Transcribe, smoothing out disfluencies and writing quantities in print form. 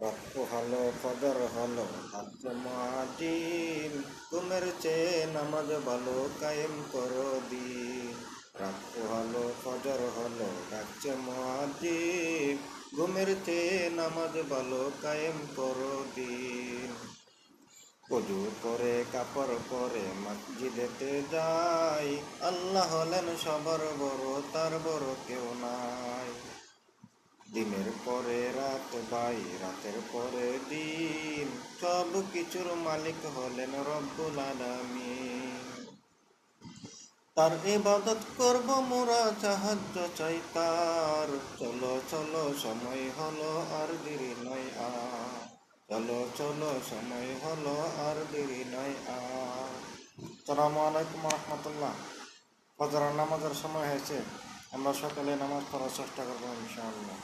রক্ত হলো ফজর হলো হাতে মুয়াজ্জিন, ঘুমের চেয়ে নামাজ ভালো কায়েম করো দিন। রক্ত হলো ফজর হলো ডাকছে মুয়াজ্জিন, ঘুমের চেয়ে নামাজ ভালো কায়েম করো দিন। ওযু করে কাপড় পরে মসজিদেতে যাই, আল্লাহ হলেন সবার বড়, তার বড় কেউ নাই। দিনের পরে রাত ভাই, রাতের পরে দিন, সব কিছুর মালিক হলেন রব্বুল আলামিন। তার ইবাদত করব মোরা, সাহায্য চাই তার। চলো চলো সময় হলো আর দেরি নয় আর, চলো চলো সময় হলো আর দেরি নয় আর। আসসালামু আলাইকুম রহমতুল্লাহ। ফজর নামাজের সময় হয়েছে, আমরা সকালে নামাজ পড়ার চেষ্টা করবো ইনশাআল্লাহ।